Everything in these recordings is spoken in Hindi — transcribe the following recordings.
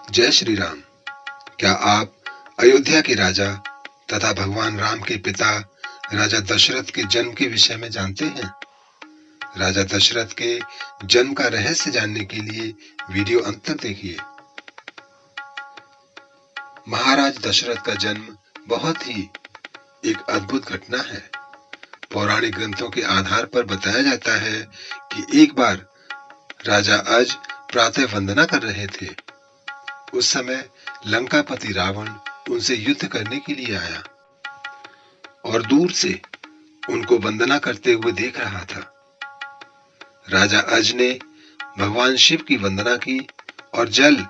जय श्री राम। क्या आप अयोध्या के राजा तथा भगवान राम के पिता राजा दशरथ के जन्म के विषय में जानते हैं? राजा दशरथ के जन्म का रहस्य जानने के लिए वीडियो अंत तक देखिए। महाराज दशरथ का जन्म बहुत ही एक अद्भुत घटना है। पौराणिक ग्रंथों के आधार पर बताया जाता है कि एक बार राजा अज प्रातः वंदना कर रहे थे। उस समय लंकापति रावण उनसे युद्ध करने के लिए आया और दूर से उनको वंदना करते हुए देख रहा था। राजा अज ने भगवान शिव की वंदना की और जल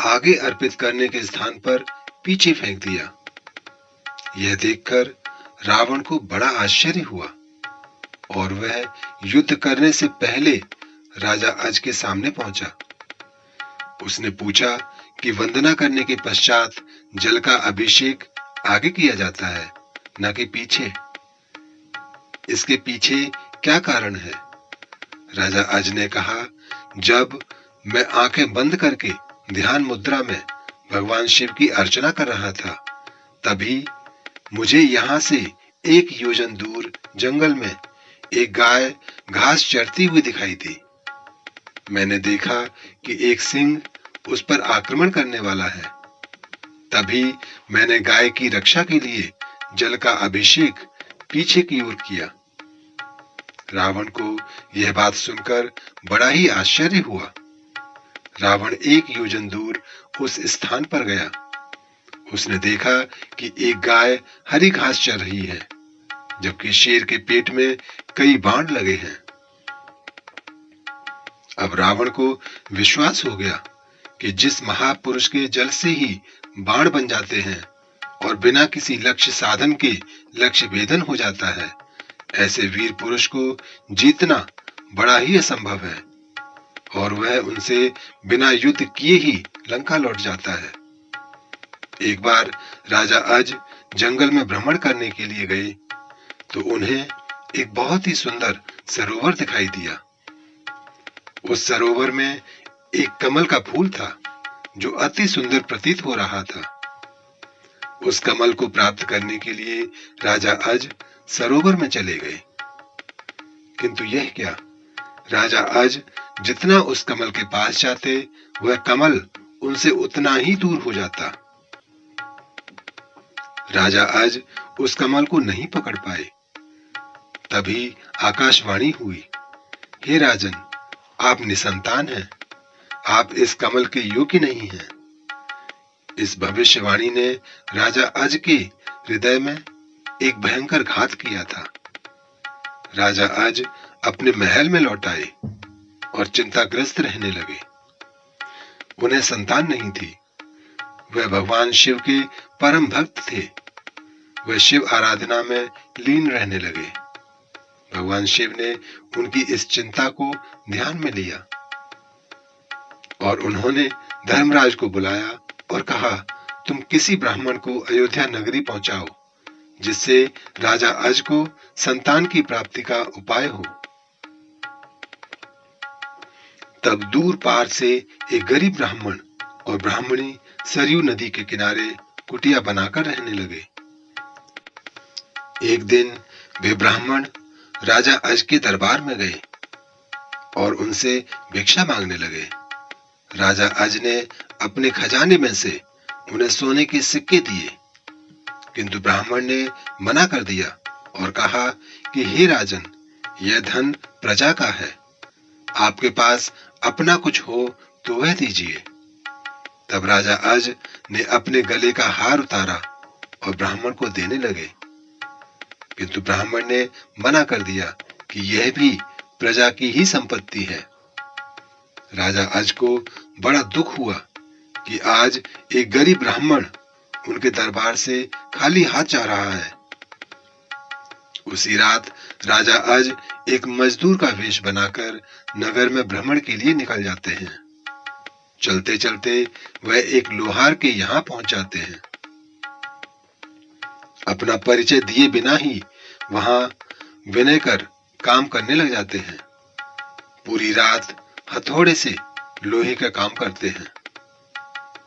आगे अर्पित करने के स्थान पर पीछे फेंक दिया। यह देखकर रावण को बड़ा आश्चर्य हुआ और वह युद्ध करने से पहले राजा अज के सामने पहुंचा। उसने पूछा कि वंदना करने के पश्चात जल का अभिषेक आगे किया जाता है, न कि पीछे। इसके पीछे क्या कारण है? राजा अज ने कहा, जब मैं आंखें बंद करके ध्यान मुद्रा में भगवान शिव की अर्चना कर रहा था, तभी मुझे यहां से 1 योजन दूर जंगल में एक गाय घास चरती हुई दिखाई दी। मैंने देखा कि एक सिंह उस पर आक्रमण करने वाला है। तभी मैंने गाय की रक्षा के लिए जल का अभिषेक पीछे की ओर किया। रावण को यह बात सुनकर बड़ा ही आश्चर्य हुआ। रावण 1 योजन दूर उस स्थान पर गया। उसने देखा कि एक गाय हरी घास चर रही है, जबकि शेर के पेट में कई बाण लगे हैं। अब रावण को विश्वास हो गया कि जिस महापुरुष के जल से ही बाण बन जाते हैं और बिना किसी लक्ष्य साधन के लक्ष्य भेदन हो जाता है, ऐसे वीर पुरुष को जीतना बड़ा ही असंभव है और वह उनसे बिना युद्ध किए ही लंका लौट जाता है। एक बार राजा अज जंगल में भ्रमण करने के लिए गए तो उन्हें एक बहुत ही सुंदर सरोवर दिखाई दिया। उस सरोवर में एक कमल का फूल था जो अति सुंदर प्रतीत हो रहा था। उस कमल को प्राप्त करने के लिए राजा अज सरोवर में चले गए। किंतु यह क्या, राजा अज जितना उस कमल के पास जाते, वह कमल उनसे उतना ही दूर हो जाता। राजा अज उस कमल को नहीं पकड़ पाए। तभी आकाशवाणी हुई, हे राजन, आप निसंतान हैं, आप इस कमल के योग्य नहीं हैं। इस भविष्यवाणी ने राजा अज के हृदय में एक भयंकर घात किया था। राजा अज अपने महल में लौट आए और चिंताग्रस्त रहने लगे। उन्हें संतान नहीं थी। वह भगवान शिव के परम भक्त थे। वह शिव आराधना में लीन रहने लगे। भगवान शिव ने उनकी इस चिंता को ध्यान में लिया और उन्होंने धर्मराज को बुलाया और कहा, तुम किसी ब्राह्मण को अयोध्या नगरी पहुंचाओ जिससे राजा अज को संतान की प्राप्ति का उपाय हो। तब दूर पार से एक गरीब ब्राह्मण और ब्राह्मणी सरयू नदी के किनारे कुटिया बनाकर रहने लगे। एक दिन वे ब्राह्मण राजा अज के दरबार में गए और उनसे भिक्षा मांगने लगे। राजा अज ने अपने खजाने में से उन्हें सोने के सिक्के दिए, किंतु ब्राह्मण ने मना कर दिया और कहा कि हे राजन, यह धन प्रजा का है, आपके पास अपना कुछ हो तो वह दीजिए। तब राजा अज ने अपने गले का हार उतारा और ब्राह्मण को देने लगे, किंतु ब्राह्मण ने मना कर दिया कि यह भी प्रजा की ही संपत्ति है। राजा अज को बड़ा दुख हुआ कि आज एक गरीब ब्राह्मण उनके दरबार से खाली हाथ जा रहा है। उसी रात राजा अज एक मजदूर का वेश बनाकर नगर में भ्रमण के लिए निकल जाते हैं। चलते चलते वह एक लोहार के यहां पहुंच जाते हैं। अपना परिचय दिए बिना ही वहां विनय कर काम करने लग जाते हैं। पूरी रात हथौड़े से लोहे का काम करते हैं।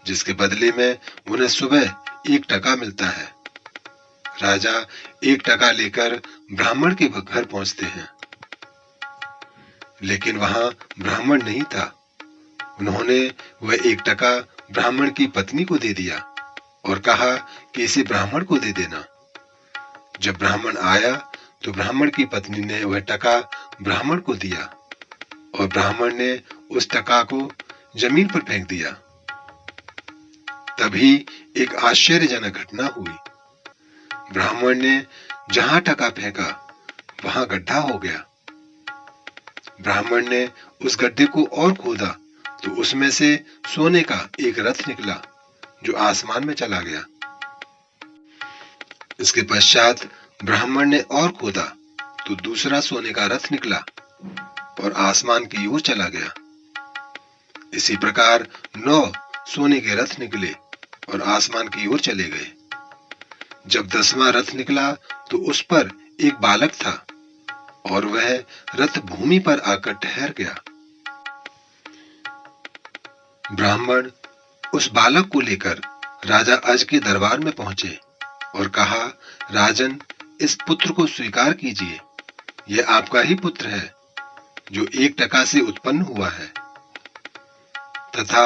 जिसके बदले में उन्हें सुबह 1 टका मिलता है। राजा 1 टका लेकर ब्राह्मण के घर पहुंचते हैं, लेकिन वहां ब्राह्मण नहीं था। उन्होंने वह 1 टका ब्राह्मण की पत्नी को दे दिया और कहा कि इसे ब्राह्मण को दे देना। जब ब्राह्मण आया तो ब्राह्मण की पत्नी ने वह टका ब्राह्मण को दिया और ब्राह्मण ने उस टका को जमीन पर फेंक दिया। तभी एक आश्चर्यजनक घटना हुई। ब्राह्मण ने जहां टका फेंका वहां गड्ढा हो गया। ब्राह्मण ने उस गड्ढे को और खोदा तो उसमें से सोने का एक रथ निकला जो आसमान में चला गया। इसके पश्चात ब्राह्मण ने और खोदा तो दूसरा सोने का रथ निकला और आसमान की ओर चला गया। इसी प्रकार 9 सोने के रथ निकले और आसमान की ओर चले गए। जब 10वां रथ निकला तो उस पर एक बालक था और वह रथ भूमि पर आकर ठहर गया। ब्राह्मण उस बालक को लेकर राजा अज के दरबार में पहुंचे और कहा, राजन, इस पुत्र को स्वीकार कीजिए। यह आपका ही पुत्र है जो 1 टका से उत्पन्न हुआ है, तथा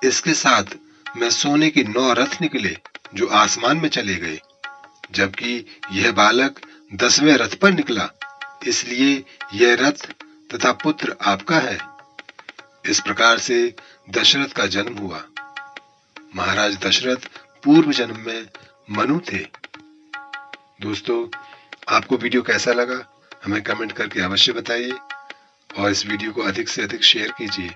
इसके साथ में सोने के 9 रथ निकले जो आसमान में चले गए, जबकि यह बालक 10वें रथ पर निकला, इसलिए यह रथ तथा पुत्र आपका है। इस प्रकार से दशरथ का जन्म हुआ। महाराज दशरथ पूर्व जन्म में मनु थे। दोस्तों, आपको वीडियो कैसा लगा हमें कमेंट करके अवश्य बताइए और इस वीडियो को अधिक से अधिक शेयर कीजिए।